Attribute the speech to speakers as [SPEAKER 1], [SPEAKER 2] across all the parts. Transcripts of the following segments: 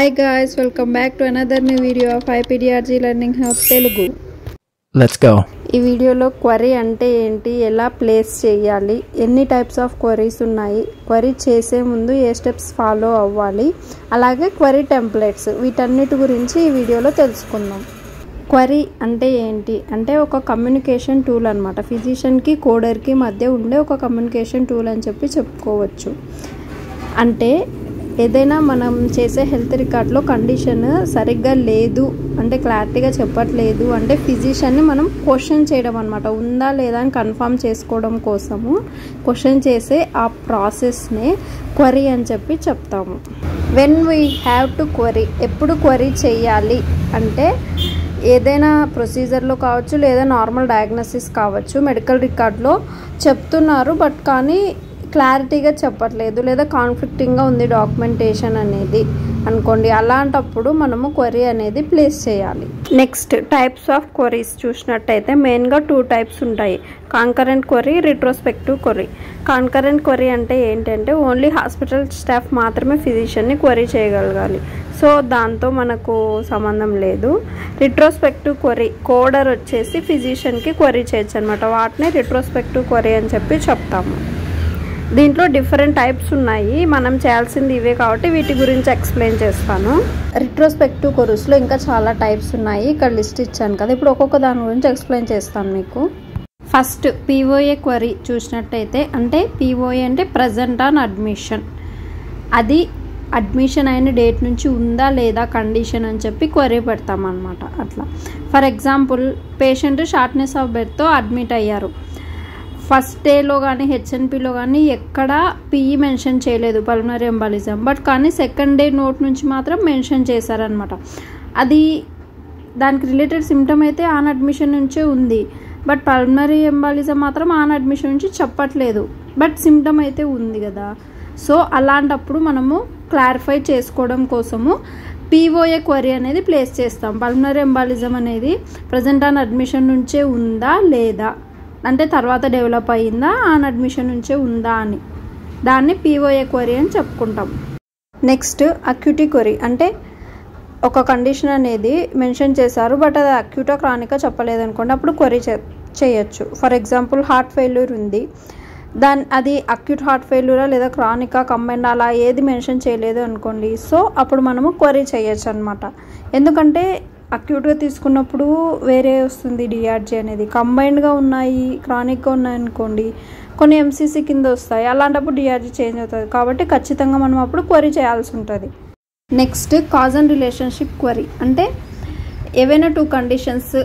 [SPEAKER 1] Hi guys, welcome back to another new video of IPDRG Learning Hub Telugu.
[SPEAKER 2] Let's go.
[SPEAKER 1] ఈ వీడియోలో query అంటే ఏంటి, ఎలా place చేయాలి, ఎన్ని టైప్స్ ఆఫ్ క్వరీస్ ఉన్నాయి, క్వరీ చేసే ముందు ఏ స్టెప్స్ ఫాలో అవ్వాలి, అలాగే క్వరీ టెంప్లెట్స్, వీటన్నిటి గురించి ఈ వీడియోలో తెలుసుకుందాం. క్వరీ అంటే ఏంటి అంటే ఒక కమ్యూనికేషన్ టూల్ అనమాట. ఫిజిషియన్కి కోడర్కి మధ్య ఉండే ఒక కమ్యూనికేషన్ టూల్ అని చెప్పుకోవచ్చు. అంటే ఏదైనా మనం చేసే హెల్త్ రికార్డ్లో కండిషన్ సరిగ్గా లేదు అంటే క్లారిటీగా చెప్పట్లేదు అంటే ఫిజిషియన్ని మనం క్వశ్చన్ చేయడం అనమాట. ఉందా లేదా అని కన్ఫర్మ్ చేసుకోవడం కోసము క్వశ్చన్ చేసే ఆ ప్రాసెస్నే క్వరీ అని చెప్తాము. When we have to query, ఎప్పుడు క్వరీ చేయాలి అంటే ఏదైనా ప్రొసీజర్లో కావచ్చు లేదా నార్మల్ డయాగ్నోసిస్ కావచ్చు, మెడికల్ రికార్డ్లో చెప్తున్నారు బట్ కానీ క్లారిటీగా చెప్పట్లేదు లేదా కాన్ఫ్లిక్టింగ్గా ఉంది డాక్యుమెంటేషన్ అనేది అనుకోండి. అలాంటప్పుడు మనము క్వరీ అనేది ప్లేస్ చేయాలి. నెక్స్ట్ టైప్స్ ఆఫ్ క్వరీస్ చూసినట్టయితే మెయిన్గా 2 టైప్స్ ఉంటాయి. Concurrent query, retrospective query. Concurrent query అంటే ఏంటంటే ఓన్లీ హాస్పిటల్ స్టాఫ్ మాత్రమే ఫిజిషియన్ని క్వరీ చేయగలగాలి. సో దాంతో మనకు సంబంధం లేదు. రిట్రోస్పెక్టివ్ క్వరీ కోడర్ వచ్చేసి ఫిజిషియన్కి క్వరీ చేయొచ్చు అనమాట. వాటిని రిట్రోస్పెక్టివ్ క్వరీ అని చెప్తాము. దీంట్లో డిఫరెంట్ టైప్స్ ఉన్నాయి, మనం చేయాల్సింది ఇవే కాబట్టి వీటి గురించి ఎక్స్ప్లెయిన్ చేస్తాను. రిట్రోస్పెక్టివ్ క్వరీస్లో ఇంకా చాలా టైప్స్ ఉన్నాయి, ఇక్కడ లిస్ట్ ఇచ్చాను కదా, ఇప్పుడు ఒక్కొక్క దాని గురించి ఎక్స్ప్లెయిన్ చేస్తాను మీకు. ఫస్ట్ పిఓఏ క్వరీ చూసినట్టయితే అంటే పిఓఏ అంటే ప్రజెంట్ ఆన్ అడ్మిషన్, అది అడ్మిషన్ అయిన డేట్ నుంచి ఉందా లేదా కండిషన్ అని చెప్పి క్వరీ పెడతాం అనమాట. అట్లా for example patient shortness of బెర్త్తో అడ్మిట్ అయ్యారు. ఫస్ట్ డేలో కానీ హెచ్ఎన్పిలో కానీ ఎక్కడ పిఈ మెన్షన్ చేయలేదు పల్మనరీ ఎంబాలిజం, బట్ కానీ సెకండ్ డే నోట్ నుంచి మాత్రం మెన్షన్ చేశారనమాట. అది దానికి రిలేటెడ్ సిమ్టమ్ అయితే ఆన్ అడ్మిషన్ నుంచే ఉంది, బట్ పల్మనరీ ఎంబాలిజం మాత్రం ఆన్ అడ్మిషన్ నుంచి చెప్పట్లేదు, బట్ సిమ్టమ్ అయితే ఉంది కదా. సో అలాంటప్పుడు మనము క్లారిఫై చేసుకోవడం కోసము పిఓఏ క్వరీ అనేది ప్లేస్ చేస్తాం. పల్మనరీ ఎంబాలిజం అనేది ప్రజెంట్ ఆన్ అడ్మిషన్ నుంచే ఉందా లేదా అంటే తర్వాత డెవలప్ అయ్యిందా ఆన్ అడ్మిషన్ నుంచే ఉందా అని, దాన్ని పిఓఏ క్వరీ అని చెప్పుకుంటాం. నెక్స్ట్ అక్యూటీ క్వరీ అంటే ఒక కండిషన్ అనేది మెన్షన్ చేశారు బట్ అది అక్యూటా క్రానికా చెప్పలేదు అనుకోండి, అప్పుడు క్వరీ చేయొచ్చు. ఫర్ ఎగ్జాంపుల్ హార్ట్ ఫెయిల్యూర్ ఉంది, అది అక్యూట్ హార్ట్ ఫెయిల్యూరా లేదా క్రానికా కంబైండ్ అలా ఏది మెన్షన్ చేయలేదు అనుకోండి, సో అప్పుడు మనము క్వరీ చేయొచ్చు అనమాట. ఎందుకంటే అక్యూట్గా తీసుకున్నప్పుడు వేరే వస్తుంది డిఆర్జీ అనేది, కంబైన్డ్గా ఉన్నాయి క్రానిక్గా ఉన్నాయి అనుకోండి కొన్ని ఎంసీసీ కింద వస్తాయి, అలాంటప్పుడు డిఆర్జీ చేంజ్ అవుతుంది. కాబట్టి ఖచ్చితంగా మనం అప్పుడు క్వరీ చేయాల్సి ఉంటుంది. Next cause and relationship query అంటే ఏవైనా 2 కండిషన్స్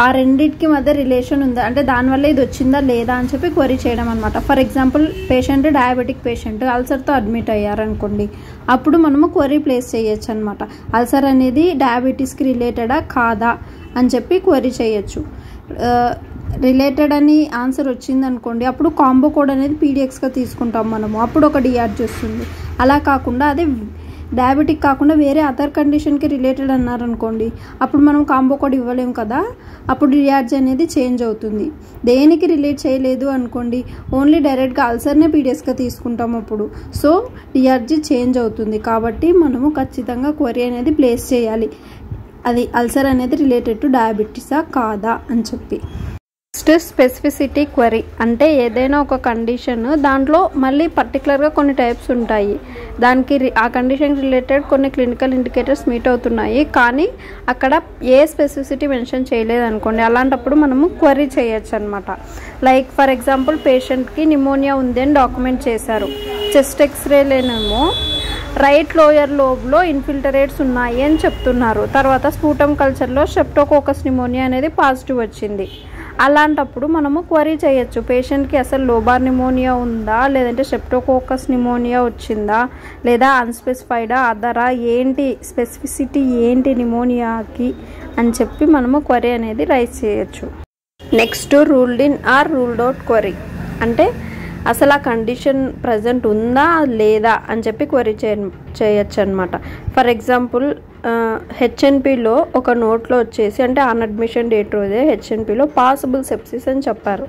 [SPEAKER 1] ఆ రెండింటికి మధ్య రిలేషన్ ఉందా అంటే దానివల్ల ఇది వచ్చిందా లేదా అని చెప్పి క్వరీ చేయడం అనమాట. For example patient diabetic patient అల్సర్తో అడ్మిట్ అయ్యారనుకోండి, అప్పుడు మనము క్వరీ ప్లేస్ చేయొచ్చు అనమాట. అల్సర్ అనేది డయాబెటీస్కి రిలేటెడా కాదా అని చెప్పి క్వరీ చేయొచ్చు. రిలేటెడ్ అని ఆన్సర్ వచ్చింది అనుకోండి, అప్పుడు కాంబో కోడ్ అనేది పీడిఎక్స్గా తీసుకుంటాం మనము, అప్పుడు ఒక డిఆర్జీ వస్తుంది. అలా కాకుండా అదే డయాబెటిక్ కాకుండా వేరే అదర్ కండిషన్కి రిలేటెడ్ అన్నారనుకోండి, అప్పుడు మనం కాంబో కోడ్ ఇవ్వలేము కదా, అప్పుడు డిఆర్జీ అనేది చేంజ్ అవుతుంది. దేనికి రిలేట్ చేయలేదు అనుకోండి, ఓన్లీ డైరెక్ట్గా అల్సర్నే పీడిఎస్గా తీసుకుంటాం అప్పుడు, సో డిఆర్జీ చేంజ్ అవుతుంది. కాబట్టి మనము ఖచ్చితంగా క్వరీ అనేది ప్లేస్ చేయాలి, అది అల్సర్ అనేది రిలేటెడ్ టు డయాబెటీసా కాదా అని చెప్పి. నెక్స్ట్ స్పెసిఫిసిటీ క్వరీ అంటే ఏదైనా ఒక కండిషన్ దాంట్లో మళ్ళీ పర్టికులర్గా కొన్ని టైప్స్ ఉంటాయి, దానికి ఆ కండిషన్కి రిలేటెడ్ కొన్ని క్లినికల్ ఇండికేటర్స్ మీట్ అవుతున్నాయి కానీ అక్కడ ఏ స్పెసిఫిసిటీ మెన్షన్ చేయలేదు అనుకోండి, అలాంటప్పుడు మనము క్వరీ చేయొచ్చు అనమాట. లైక్ ఫర్ ఎగ్జాంపుల్ పేషెంట్కి నిమోనియా ఉంది అని డాక్యుమెంట్ చేశారు, చెస్ట్ ఎక్స్రేలేనేమో రైట్ లోయర్ లోబ్లో ఇన్ఫిల్టరేట్స్ ఉన్నాయి అని చెప్తున్నారు, తర్వాత స్పూటమ్ కల్చర్లో స్ట్రెప్టోకోకస్ నిమోనియా అనేది పాజిటివ్ వచ్చింది. అలాంటప్పుడు మనము క్వరీ చేయొచ్చు, పేషెంట్కి అసలు లోబార్ నిమోనియా ఉందా లేదంటే స్ట్రెప్టోకోకస్ నిమోనియా వచ్చిందా లేదా అన్స్పెసిఫైడా అదరా ఏంటి స్పెసిఫిసిటీ ఏంటి నిమోనియాకి అని చెప్పి మనము క్వరీ అనేది రైజ్ చేయొచ్చు. Next ruled in or ruled out query అంటే అసలు ఆ కండిషన్ ప్రజెంట్ ఉందా లేదా అని చెప్పి క్వరీ చేయొచ్చు అనమాట. ఫర్ ఎగ్జాంపుల్ హెచ్ఎన్పిలో ఒక నోట్లో వచ్చేసి అంటే అన్అడ్మిషన్ డేట్ రోజే హెచ్ఎన్పిలో పాసిబుల్ సెప్సిస్ అని చెప్పారు.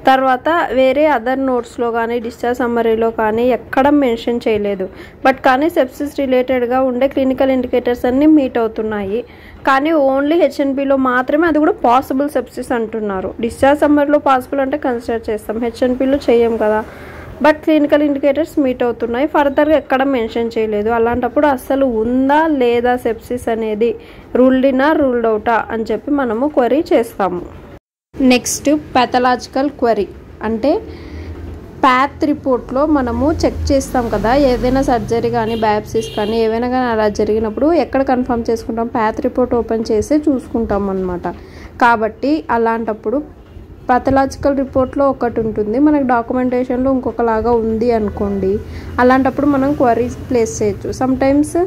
[SPEAKER 1] తర్వాత వేరే అదర్ నోట్స్లో కానీ డిశ్చార్జ్ సమ్మరీలో కానీ ఎక్కడ మెన్షన్ చేయలేదు. బట్ కానీ సెప్సిస్ రిలేటెడ్గా ఉండే క్లినికల్ ఇండికేటర్స్ అన్నీ మీట్ అవుతున్నాయి. కానీ ఓన్లీ హెచ్ఎన్పిలో మాత్రమే అది కూడా పాసిబుల్ సెప్సిస్ అంటున్నారు. డిశ్చార్జ్ సమ్మరీలో పాసిబుల్ అంటే కన్సిడర్ చేస్తాం, హెచ్ఎన్పిలో చేయం కదా. బట్ క్లినికల్ ఇండికేటర్స్ మీట్ అవుతున్నాయి, ఫర్దర్గా ఎక్కడ మెన్షన్ చేయలేదు. అలాంటప్పుడు అసలు ఉందా లేదా సెప్సిస్ అనేది, రూల్డ్ ఇనా రూల్డ్ అవుటా అని చెప్పి మనము క్వరీ చేస్తాము. నెక్స్ట్ పాథలాజికల్ క్వరీ అంటే ప్యాథ్ రిపోర్ట్లో మనము చెక్ చేస్తాం కదా, ఏదైనా సర్జరీ కానీ బయాప్సిస్ కానీ ఏవైనా కానీ అలా జరిగినప్పుడు ఎక్కడ కన్ఫర్మ్ చేసుకుంటాం, ప్యాథ్ రిపోర్ట్ ఓపెన్ చేసి చూసుకుంటాం అన్నమాట. కాబట్టి అలాంటప్పుడు పాథలాజికల్ రిపోర్ట్లో ఒకటి ఉంటుంది, మనకు డాక్యుమెంటేషన్లో ఇంకొకలాగా ఉంది అనుకోండి. అలాంటప్పుడు మనం క్వరీస్ ప్లేస్ చేయొచ్చు. సమ్టైమ్స్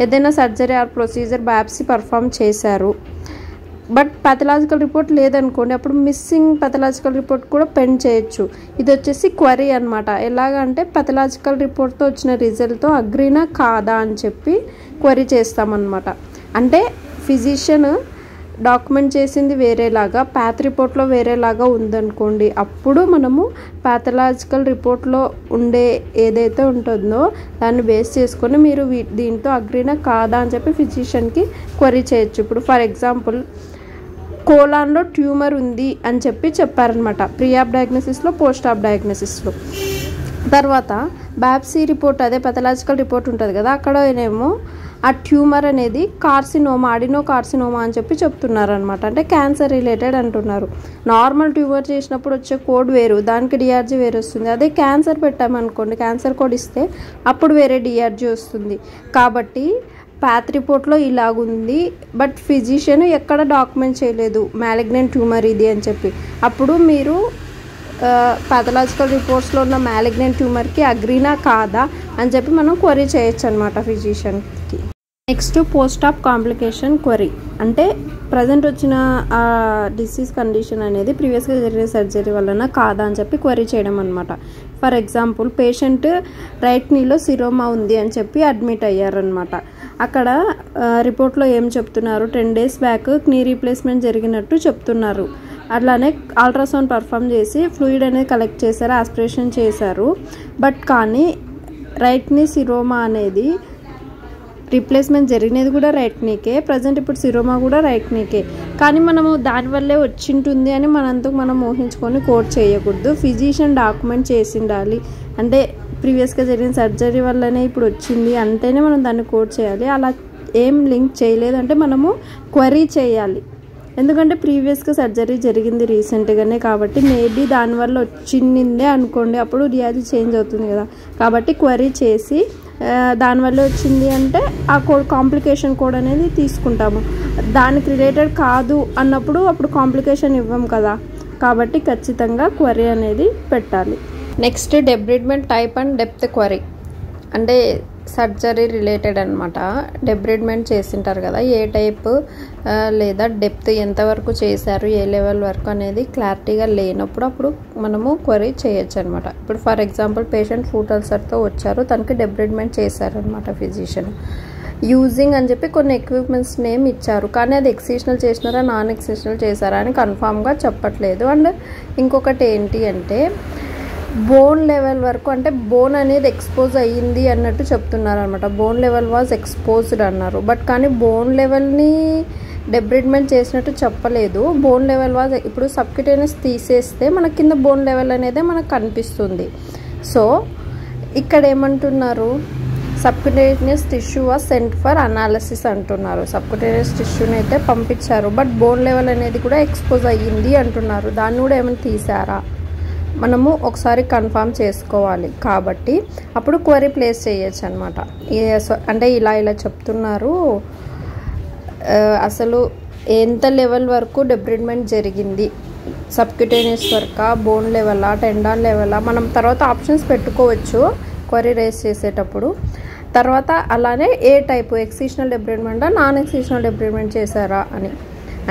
[SPEAKER 1] ఏదైనా surgery or procedure biopsy perform చేశారు, బట్ పాథలాజికల్ రిపోర్ట్ లేదనుకోండి, అప్పుడు మిస్సింగ్ పాథలాజికల్ రిపోర్ట్ కూడా పెండ్ చేయొచ్చు. ఇది వచ్చేసి క్వరీ అనమాట. ఎలాగంటే పాథలాజికల్ రిపోర్ట్తో వచ్చిన రిజల్ట్తో అగ్రీనా కాదా అని చెప్పి క్వరీ చేస్తామన్నమాట. అంటే ఫిజిషియన్ డాక్యుమెంట్ చేసింది వేరేలాగా, ప్యాథ్ రిపోర్ట్లో వేరేలాగా ఉందనుకోండి, అప్పుడు మనము పాథలాజికల్ రిపోర్ట్లో ఉండే ఏదైతే ఉంటుందో దాన్ని బేస్ చేసుకొని మీరు దీంతో అగ్రీనా కాదా అని చెప్పి ఫిజిషియన్కి క్వరీ చేయొచ్చు. ఇప్పుడు ఫర్ ఎగ్జాంపుల్ కోలాన్లో ట్యూమర్ ఉంది అని చెప్పి చెప్పారనమాట, ప్రీ ఆప్ డయాగ్నోసిస్లో పోస్ట్ ఆప్ డయాగ్నోసిస్లో. తర్వాత బయాప్సీ రిపోర్ట్ అదే పాథలాజికల్ రిపోర్ట్ ఉంటుంది కదా, అక్కడ ఏమో ఆ ట్యూమర్ అనేది కార్సినోమా, అడినో కార్సినోమా అని చెప్పి చెప్తున్నారనమాట. అంటే క్యాన్సర్ రిలేటెడ్ అంటున్నారు. నార్మల్ ట్యూమర్ చేసినప్పుడు వచ్చే కోడ్ వేరు, దానికి డిఆర్జీ వేరు వస్తుంది. అదే క్యాన్సర్ పెట్టామనుకోండి, క్యాన్సర్ కోడ్ ఇస్తే అప్పుడు వేరే డిఆర్జీ వస్తుంది. కాబట్టి ప్యాథ్ రిపోర్ట్లో ఇలాగుంది, బట్ ఫిజిషియన్ ఎక్కడ డాక్యుమెంట్ చేయలేదు మ్యాలిగ్నెంట్ ట్యూమర్ ఇది అని చెప్పి, అప్పుడు మీరు పాథలాజికల్ రిపోర్ట్స్లో ఉన్న మ్యాలిగ్నెంట్ ట్యూమర్కి అగ్రీనా కాదా అని చెప్పి మనం క్వరీ చేయొచ్చు అనమాట ఫిజిషియన్కి. Next post op complication query అంటే ప్రజెంట్ వచ్చిన డిసీజ్ కండిషన్ అనేది ప్రీవియస్గా జరిగిన సర్జరీ వలన కాదా అని చెప్పి క్వరీ చేయడం అనమాట. ఫర్ ఎగ్జాంపుల్ పేషెంట్ రైట్ నీలో సిరోమా ఉంది అని చెప్పి అడ్మిట్ అయ్యారనమాట. అక్కడ రిపోర్ట్లో ఏం చెప్తున్నారు, 10 days బ్యాక్ నీ రీప్లేస్మెంట్ జరిగినట్టు చెప్తున్నారు. అట్లానే అల్ట్రాసౌండ్ పర్ఫామ్ చేసి ఫ్లూయిడ్ అనేది కలెక్ట్ చేశారు, ఆస్పిరేషన్ చేశారు. బట్ కానీ రైట్ నీ సిరోమా అనేది రీప్లేస్మెంట్ జరిగినది కూడా రైట్ నీకే, ప్రజెంట్ ఇప్పుడు సిరోమా కూడా రైట్ నీకే. కానీ మనము దానివల్లే వచ్చింటుంది అని మనంతకు మనం ఊహించుకొని కోట్ చేయకూడదు. ఫిజిషియన్ డాక్యుమెంట్ చేసి ఉండాలి. అంటే ప్రీవియస్గా జరిగిన సర్జరీ వల్లనే ఇప్పుడు వచ్చింది అంటేనే మనం దాన్ని కోట్ చేయాలి. అలా ఏం లింక్ చేయలేదంటే మనము క్వరీ చేయాలి. ఎందుకంటే ప్రీవియస్గా సర్జరీ జరిగింది రీసెంట్గానే, కాబట్టి మేబీ దానివల్ల వచ్చిందే అనుకోండి, అప్పుడు డిఆర్జీ చేంజ్ అవుతుంది కదా. కాబట్టి క్వరీ చేసి దానివల్ల వచ్చింది అంటే ఆ కోడ్ కాంప్లికేషన్ కోడ్ అనేది తీసుకుంటాము. దానికి రిలేటెడ్ కాదు అన్నప్పుడు అప్పుడు కాంప్లికేషన్ ఇవ్వం కదా. కాబట్టి ఖచ్చితంగా క్వరీ అనేది పెట్టాలి. Next debridement type and depth query అంటే సర్జరీ రిలేటెడ్ అనమాట. డెబ్రిడ్మెంట్ చేసింటారు కదా, ఏ టైప్ లేదా డెప్త్ ఎంతవరకు చేశారు, ఏ లెవెల్ వరకు అనేది క్లారిటీగా లేనప్పుడు అప్పుడు మనము క్వరీ చేయొచ్చు అనమాట. ఇప్పుడు ఫర్ ఎగ్జాంపుల్ పేషెంట్ ఫుట్ అల్సర్తో వచ్చారు, తనకి డెబ్రిడ్మెంట్ చేశారనమాట ఫిజిషియన్. యూజింగ్ అని చెప్పి కొన్ని ఎక్విప్మెంట్స్ నేమ్ ఇచ్చారు, కానీ అది ఎక్సిషనల్ చేసినారా నాన్ ఎక్సిషనల్ చేశారా అని కన్ఫామ్గా చెప్పట్లేదు. అండ్ ఇంకొకటి ఏంటి అంటే బోన్ లెవెల్ వరకు అంటే బోన్ అనేది ఎక్స్పోజ్ అయ్యింది అన్నట్టు చెప్తున్నారు అనమాట. బోన్ లెవెల్ వాజ్ ఎక్స్పోజ్డ్ అన్నారు, బట్ కానీ బోన్ లెవెల్ని డెబ్రిడ్మెంట్ చేసినట్టు చెప్పలేదు. బోన్ లెవెల్ వాజ్ ఇప్పుడు సబ్క్యూటేనియస్ తీసేస్తే మన కింద బోన్ లెవెల్ అనేది మనకు కనిపిస్తుంది. సో ఇక్కడ ఏమంటున్నారు, subcutaneous tissue was sent for analysis అంటున్నారు. సబ్క్యూటేనియస్ టిష్యూని అయితే పంపించారు, బట్ బోన్ లెవెల్ అనేది కూడా ఎక్స్పోజ్ అయ్యింది అంటున్నారు. దాన్ని కూడా ఏమైనా తీసారా మనము ఒకసారి కన్ఫర్మ్ చేసుకోవాలి. కాబట్టి అప్పుడు క్వరీ ప్లేస్ చేయొచ్చు అనమాట. అంటే ఇలా చెప్తున్నారు, అసలు ఎంత లెవెల్ వరకు డెబ్రిడ్మెంట్ జరిగింది, సబ్క్యూటేనియస్ వర్కా, బోన్ లెవెలా, టెండాన్ లెవెలా, మనం తర్వాత ఆప్షన్స్ పెట్టుకోవచ్చు క్వరీ రేస్ చేసేటప్పుడు. తర్వాత అలానే ఏ టైపు ఎక్సిషనల్ డెబ్రిడ్మెంటా నాన్ ఎక్సిషనల్ డెబ్రిడ్మెంట్ చేశారా అని.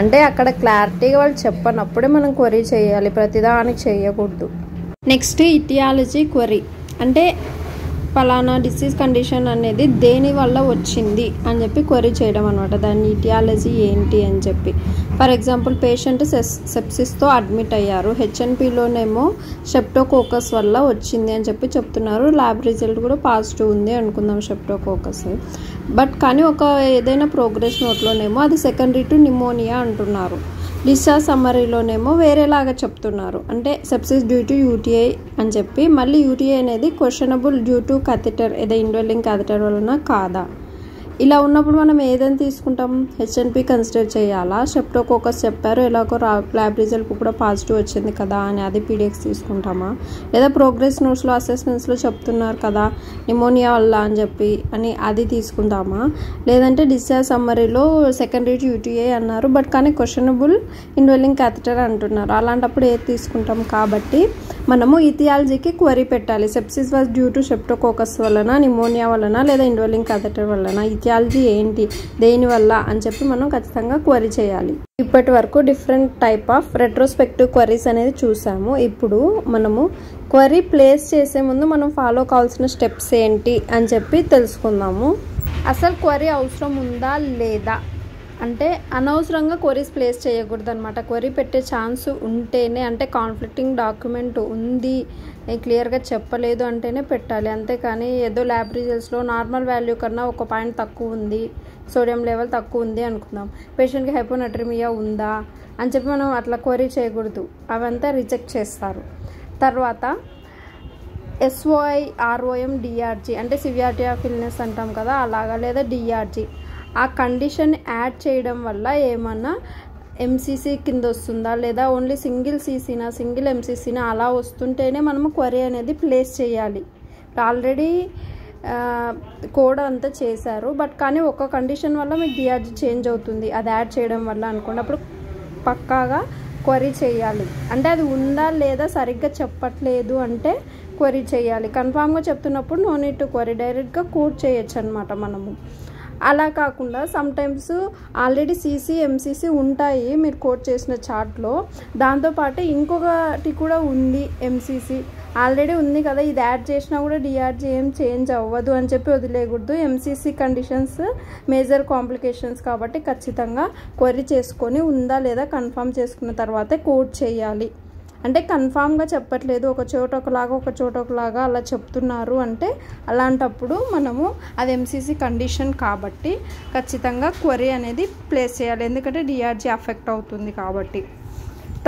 [SPEAKER 1] అంటే అక్కడ క్లారిటీగా వాళ్ళు చెప్పనప్పుడే మనం క్వరీ చేయాలి, ప్రతిదానికి చేయకూడదు. నెక్స్ట్ ఇటియాలజీ క్వరీ అంటే పలానా డిసీజ్ కండిషన్ అనేది దేని వల్ల వచ్చింది అని చెప్పి క్వరీ చేయడం అనమాట. దాని ఇటియాలజీ ఏంటి అని చెప్పి. ఫర్ ఎగ్జాంపుల్ పేషెంట్ సెప్సిస్తో అడ్మిట్ అయ్యారు, హెచ్ఎన్పిలోనేమో స్ట్రెప్టోకోకస్ వల్ల వచ్చింది అని చెప్పి చెప్తున్నారు. ల్యాబ్ రిజల్ట్ కూడా పాజిటివ్ ఉంది అనుకుందాం స్ట్రెప్టోకోకస్. బట్ కానీ ఒక ఏదైనా ప్రోగ్రెస్ నోట్లోనేమో అది సెకండరీ టు నిమోనియా అంటున్నారు. డిశ్చార్జ్ సమ్మరీలోనేమో వేరేలాగా చెప్తున్నారు. అంటే సెప్సిస్ డ్యూ టు యూటీఐ అని చెప్పి, మళ్ళీ యూటీఐ అనేది క్వశ్చనబుల్ డ్యూ టు క్యాథెటర్, ఏదో ఇండోలింగ్ క్యాథెటర్ వలన కాదా. ఇలా ఉన్నప్పుడు మనం ఏదైనా తీసుకుంటాం, హెచ్ఎన్పి కన్సిడర్ చేయాలా, స్ట్రెప్టోకోకస్ చెప్పారు ఎలాగో ల్యాబ్ రిజల్ట్ కూడా పాజిటివ్ వచ్చింది కదా అని అది పీడిఎక్స్ తీసుకుంటామా, లేదా ప్రోగ్రెస్ నోట్స్లో అసెస్మెంట్స్లో చెప్తున్నారు కదా నిమోనియా వల్ల అని చెప్పి అని అది తీసుకుంటామా, లేదంటే డిశ్చార్జ్ సమ్మరీలో సెకండరీ యూటీఐ అన్నారు బట్ కానీ క్వశ్చనబుల్ ఇన్వెలింగ్ క్యాథెటర్ అంటున్నారు, అలాంటప్పుడు ఏది తీసుకుంటాం. కాబట్టి మనము ఇథియాలజీకి క్వరీ పెట్టాలి. Sepsis was due to streptococcus వలన, నిమోనియా వలన, లేదా ఇన్వెలింగ్ క్యాథెటర్ వలన, ఇథియాలజీ ఏంటి దేనివల్ల అని చెప్పి మనం ఖచ్చితంగా క్వరీ చేయాలి. ఇప్పటి వరకు different type of retrospective queries అనేది చూసాము. ఇప్పుడు మనము క్వరీ ప్లేస్ చేసే ముందు మనం ఫాలో కావాల్సిన స్టెప్స్ ఏంటి అని చెప్పి తెలుసుకుందాము. అసలు క్వరీ అవసరం ఉందా లేదా అంటే అనవసరంగా క్వరీస్ ప్లేస్ చేయకూడదు అనమాట. క్వరీ పెట్టే ఛాన్స్ ఉంటేనే, అంటే కాన్ఫ్లిక్టింగ్ డాక్యుమెంట్ ఉంది క్లియర్గా చెప్పలేదు అంటేనే పెట్టాలి. అంతేకాని ఏదో ల్యాబ్ రిజల్ట్స్లో నార్మల్ వాల్యూ కన్నా ఒక పాయింట్ తక్కువ ఉంది, సోడియం లెవెల్ తక్కువ ఉంది అనుకుందాం, పేషెంట్కి హైపోనట్రిమియా ఉందా అని చెప్పి మనం అట్లా క్వరీ చేయకూడదు, అవంతా రిజెక్ట్ చేస్తారు. తర్వాత ఎస్ఓఐ, ఆర్ఓఎం, డిఆర్జీ అంటే సివియారిటీ ఆఫ్ ఇల్నెస్ అంటాం కదా అలాగా, లేదా డిఆర్జీ ఆ కండిషన్ యాడ్ చేయడం వల్ల ఏమన్నా ఎంసీసీ కింద వస్తుందా, లేదా ఓన్లీ సింగిల్ సీసీనా సింగిల్ ఎంసీసీనా అలా వస్తుంటేనే మనము క్వరీ అనేది ప్లేస్ చేయాలి. ఆల్రెడీ కోడ్ అంతా చేశారు బట్ కానీ ఒక కండిషన్ వల్ల మీకు డిఆర్జీ చేంజ్ అవుతుంది అది యాడ్ చేయడం వల్ల అనుకోండి, అప్పుడు పక్కాగా క్వరీ చేయాలి. అంటే అది ఉందా లేదా సరిగ్గా చెప్పట్లేదు అంటే క్వరీ చేయాలి. కన్ఫామ్గా చెప్తున్నప్పుడు నో నీడ్ టు క్వరీ, డైరెక్ట్గా కోడ్ చేయొచ్చు అనమాట మనము. అలా కాకుండా సమ్టైమ్స్ ఆల్రెడీ సీసీ ఎంసీసీ ఉంటాయి మీరు కోడ్ చేసిన చార్ట్లో, దాంతోపాటు ఇంకొకటి కూడా ఉంది ఎంసీసీ ఆల్రెడీ ఉంది కదా ఇది యాడ్ చేసినా కూడా డిఆర్జీ ఏం చేంజ్ అవ్వదు అని చెప్పి వదిలేయకూడదు. ఎంసీసీ కండిషన్స్ మేజర్ కాంప్లికేషన్స్ కాబట్టి ఖచ్చితంగా క్వరీ చేసుకొని ఉందా లేదా కన్ఫర్మ్ చేసుకున్న తర్వాతే కోడ్ చేయాలి. అంటే కన్ఫామ్గా చెప్పట్లేదు, ఒక చోట ఒకలాగా ఒక చోట ఒకలాగా అలా చెప్తున్నారు అంటే అలాంటప్పుడు మనము అది ఎంసీసీ కండిషన్ కాబట్టి ఖచ్చితంగా క్వరీ అనేది ప్లేస్ చేయాలి, ఎందుకంటే డిఆర్జీ అఫెక్ట్ అవుతుంది కాబట్టి.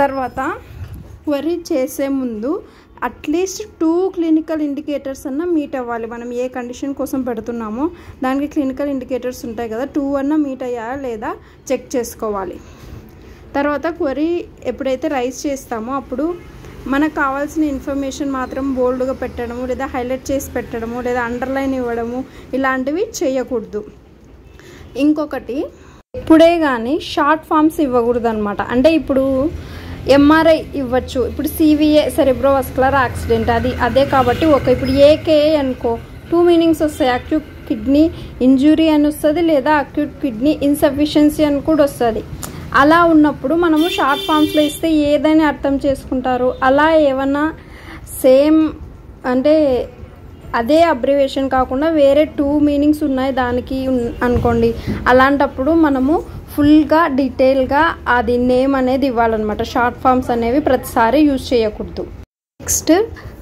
[SPEAKER 1] తర్వాత క్వరీ చేసే ముందు అట్లీస్ట్ 2 క్లినికల్ ఇండికేటర్స్ అన్న మీట్ అవ్వాలి. మనం ఏ కండిషన్ కోసం పెడుతున్నామో దానికి క్లినికల్ ఇండికేటర్స్ ఉంటాయి కదా, 2 అన్న మీట్ అయ్యాయా లేదా చెక్ చేసుకోవాలి. తర్వాత క్వరీ ఎప్పుడైతే రైజ్ చేస్తామో అప్పుడు మనకు కావాల్సిన ఇన్ఫర్మేషన్ మాత్రం బోల్డ్గా పెట్టడము, లేదా హైలైట్ చేసి పెట్టడము, లేదా అండర్లైన్ ఇవ్వడము ఇలాంటివి చేయకూడదు. ఇంకొకటి ఇప్పుడే కానీ షార్ట్ ఫామ్స్ ఇవ్వకూడదు అనమాట. అంటే ఇప్పుడు ఎంఆర్ఐ ఇవ్వచ్చు, ఇప్పుడు సివిఏ సెరెబ్రోవాస్కులర్ యాక్సిడెంట్ అదే కాబట్టి ఇప్పుడు ఏకేఏ అనుకో 2 మీనింగ్స్ వస్తాయి. అక్యూట్ కిడ్నీ ఇంజురీ అని వస్తుంది, లేదా అక్యూట్ కిడ్నీ ఇన్సఫిషియన్సీ అని కూడా వస్తుంది. అలా ఉన్నప్పుడు మనము షార్ట్ ఫామ్స్లో ఇస్తే ఏదైనా అర్థం చేసుకుంటారు. అలా ఏమన్నా సేమ్ అంటే అదే అబ్రివేషన్ కాకుండా వేరే 2 మీనింగ్స్ ఉన్నాయి దానికి అనుకోండి, అలాంటప్పుడు మనము ఫుల్గా డీటెయిల్గా అది నేమ్ అనేది ఇవ్వాలన్నమాట. షార్ట్ ఫామ్స్ అనేవి ప్రతిసారి యూజ్ చేయకూడదు. నెక్స్ట్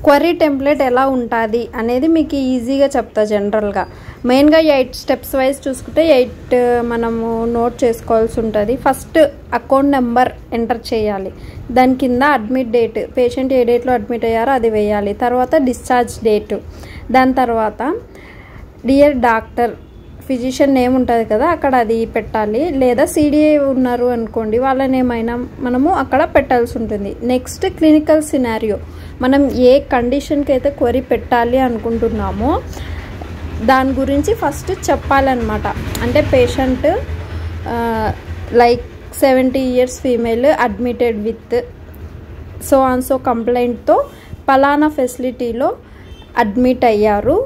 [SPEAKER 1] క్వరీ టెంప్లెట్ ఎలా ఉంటుంది అనేది మీకు ఈజీగా చెప్తా. జనరల్గా మెయిన్గా 8 స్టెప్స్ వైజ్ చూసుకుంటే 8 మనము నోట్ చేసుకోవాల్సి ఉంటుంది. ఫస్ట్ అకౌంట్ నెంబర్ ఎంటర్ చేయాలి, దాని కింద అడ్మిట్ డేట్, పేషెంట్ ఏ డేట్లో అడ్మిట్ అయ్యారో అది వేయాలి. తర్వాత డిశ్చార్జ్ డేటు, దాని తర్వాత డియర్ డాక్టర్ ఫిజిషియన్ నేమ్ ఉంటుంది కదా అక్కడ అది పెట్టాలి, లేదా సిడిఏ ఉన్నారు అనుకోండి వాళ్ళ నేమ్ అయినా మనము అక్కడ పెట్టాల్సి ఉంటుంది. నెక్స్ట్ క్లినికల్ సినారియో, మనం ఏ కండిషన్కి అయితే క్వరీ పెట్టాలి అనుకుంటున్నామో దాని గురించి ఫస్ట్ చెప్పాలన్నమాట. అంటే patient like 70 years female admitted with so on so కంప్లైంట్తో పలానా ఫెసిలిటీలో అడ్మిట్ అయ్యారు,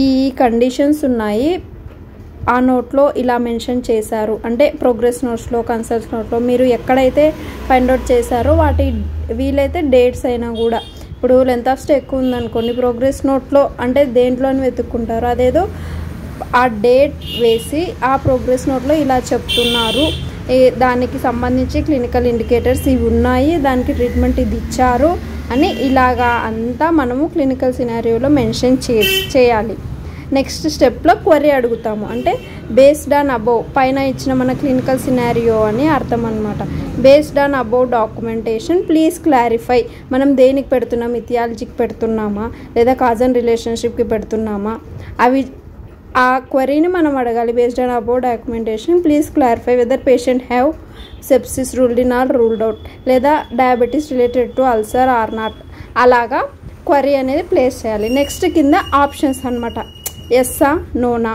[SPEAKER 1] ఈ కండిషన్స్ ఉన్నాయి, ఆ నోట్లో ఇలా మెన్షన్ చేశారు. అంటే ప్రోగ్రెస్ నోట్స్లో కన్సల్ట్స్ నోట్లో మీరు ఎక్కడైతే ఫైండ్ అవుట్ చేశారో వీలైతే డేట్స్ అయినా కూడా ఇప్పుడు లెంత్ ఆఫ్ స్టే ఎక్కువ ఉందనుకోండి, ప్రోగ్రెస్ నోట్లో అంటే దేంట్లోని వెతుక్కుంటారు, అదేదో ఆ డేట్ వేసి ఆ ప్రోగ్రెస్ నోట్లో ఇలా చెప్తున్నారు, దానికి సంబంధించి క్లినికల్ ఇండికేటర్స్ ఇవి ఉన్నాయి, దానికి ట్రీట్మెంట్ ఇది ఇచ్చారు అని ఇలాగా అంతా మనము క్లినికల్ సినారియోలో మెన్షన్ చేయాలి. నెక్స్ట్ స్టెప్లో క్వరీ అడుగుతాము. అంటే బేస్డ్ ఆన్ అబోవ్ పైన ఇచ్చిన మన క్లినికల్ సినారియో అని అర్థం అనమాట. Based on above documentation please clarify. మనం దేనికి పెడుతున్నాం, ఇథియాలజీకి పెడుతున్నామా లేదా కాజన్ రిలేషన్షిప్కి పెడుతున్నామా, అవి ఆ క్వరీని మనం అడగాలి. Based on above documentation please clarify whether patient have sepsis ruled in or ruled out, లేదా diabetes related to ulcer or not, అలాగా క్వరీ అనేది ప్లేస్ చేయాలి. నెక్స్ట్ కింద ఆప్షన్స్ అనమాట, ఎస్సా నోనా,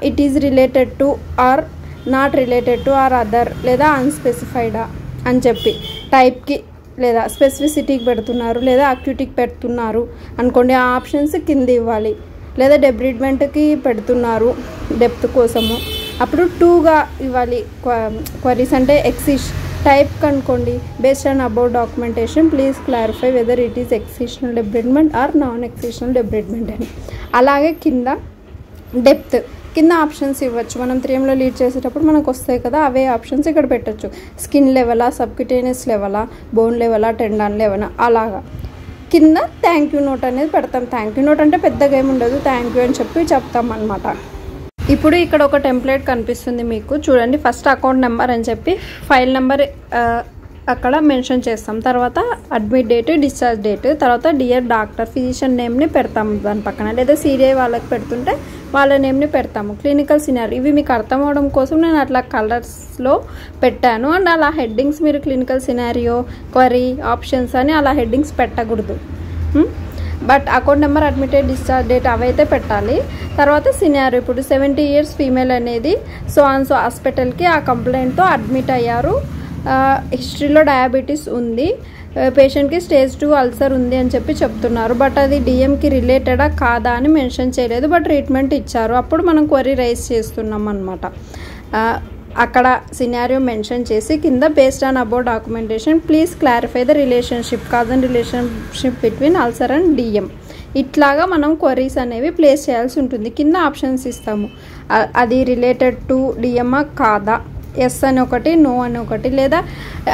[SPEAKER 1] it is related to or not related to or other, లేదా అన్స్పెసిఫైడా అని చెప్పి టైప్కి లేదా స్పెసిఫిసిటీకి పెడుతున్నారు లేదా అక్యూటిక్ పెడుతున్నారు అనుకోండి, ఆ ఆప్షన్స్ కింద ఇవ్వాలి. లేదా డెబ్రిడ్మెంట్కి పెడుతున్నారు డెప్త్ కోసము, అప్పుడు 2గా ఇవ్వాలి క్వరీస్. అంటే ఎక్సిష్ టైప్ కనుకోండి, based on about documentation please clarify whether it is excisional debridement or non excisional debridement అని. అలాగే కింద డెప్త్ కింద ఆప్షన్స్ ఇవ్వచ్చు. మనం 3Mలో లీడ్ చేసేటప్పుడు మనకు వస్తాయి కదా, అవే ఆప్షన్స్ ఇక్కడ పెట్టచ్చు. స్కిన్ లెవెలా, సబ్క్యూటేనియస్ లెవెలా, బోన్ లెవెలా, టెండాన్ లెవెలా, అలాగా. కింద థ్యాంక్ యూ నోట్ అనేది పెడతాం. థ్యాంక్ యూ నోట్ అంటే పెద్దగా ఏమి ఉండదు, థ్యాంక్ యూ అని చెప్పి చెప్తాం అనమాట. ఇప్పుడు ఇక్కడ ఒక టెంప్లెట్ కనిపిస్తుంది మీకు చూడండి. ఫస్ట్ అకౌంట్ నెంబర్ అని చెప్పి ఫైల్ నెంబర్ అక్కడ మెన్షన్ చేస్తాం, తర్వాత అడ్మిట్ డేట్, డిశ్చార్జ్ డేట్, తర్వాత డియర్ డాక్టర్ ఫిజిషియన్ నేమ్ని పెడతాము దాని పక్కన, లేదా సిడిఐ వాళ్ళకి పెడుతుంటే వాళ్ళ నేమ్ని పెడతాము. క్లినికల్ సినారియో ఇవి మీకు అర్థం అవడం కోసం నేను అట్లా కలర్స్లో పెట్టాను. అండ్ అలా హెడ్డింగ్స్ మీరు క్లినికల్ సినారియో, క్వరీ, ఆప్షన్స్ అని అలా హెడ్డింగ్స్ పెట్టకూడదు. But account number, admitted, discharge date అవైతే పెట్టాలి. తర్వాత సినారియో, ఇప్పుడు 70 years ఫీమేల్ అనేది సో హాస్పిటల్కి ఆ కంప్లైంట్తో అడ్మిట్ అయ్యారు, హిస్టరీలో డయాబెటీస్ ఉంది, పేషెంట్కి స్టేజ్ 2 అల్సర్ ఉంది అని చెప్పి చెప్తున్నారు. బట్ అది డిఎంకి రిలేటెడా కాదా అని మెన్షన్ చేయలేదు, బట్ ట్రీట్మెంట్ ఇచ్చారు. అప్పుడు మనం క్వరీ రైజ్ చేస్తున్నాం అనమాట. అక్కడ సినారియో మెన్షన్ చేసి కింద based on about documentation please clarify the relationship, causal relationship between ulcer and DM, ఇట్లాగా మనం క్వరీస్ అనేవి ప్లేస్ చేయాల్సి ఉంటుంది. కింద ఆప్షన్స్ ఇస్తాము, అది రిలేటెడ్ టు డిఎంఆ కాదా, ఎస్ అని ఒకటి, నో అని ఒకటి, లేదా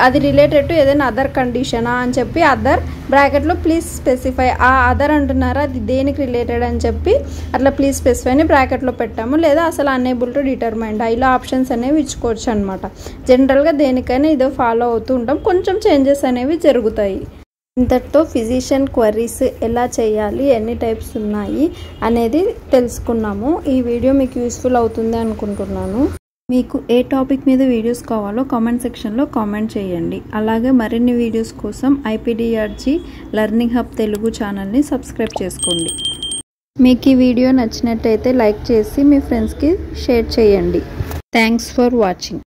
[SPEAKER 1] అది రిలేటెడ్ టు ఏదైనా అదర్ కండిషనా అని చెప్పి అదర్ బ్రాకెట్లో ప్లీజ్ స్పెసిఫై, ఆ అదర్ అంటున్నారా అది దేనికి రిలేటెడ్ అని చెప్పి అట్లా ప్లీజ్ స్పెసిఫై అని బ్రాకెట్లో పెట్టాము. లేదా అసలు అన్ఏబుల్ టు డిటర్మైన్, ఇలా ఆప్షన్స్ అనేవి ఇచ్చుకోవచ్చు అనమాట. జనరల్గా దేనికైనా ఇదో ఫాలో అవుతూ ఉంటాం, కొంచెం చేంజెస్ అనేవి జరుగుతాయి. ఇంతటితో ఫిజిషియన్ క్వరీస్ ఎలా చేయాలి, ఎన్ని టైప్స్ ఉన్నాయి అనేది తెలుసుకున్నాము. ఈ వీడియో మీకు యూస్ఫుల్ అవుతుంది అనుకుంటున్నాను. మీకు ఏ టాపిక్ మీద వీడియోస్ కావాలో కామెంట్ సెక్షన్లో కామెంట్ చేయండి. అలాగే మరిన్ని వీడియోస్ కోసం ఐపీడీఆర్జీ లెర్నింగ్ హబ్ తెలుగు ఛానల్ని సబ్స్క్రైబ్ చేసుకోండి. మీకు ఈ వీడియో నచ్చినట్టయితే లైక్ చేసి మీ ఫ్రెండ్స్కి షేర్ చేయండి. Thanks for watching.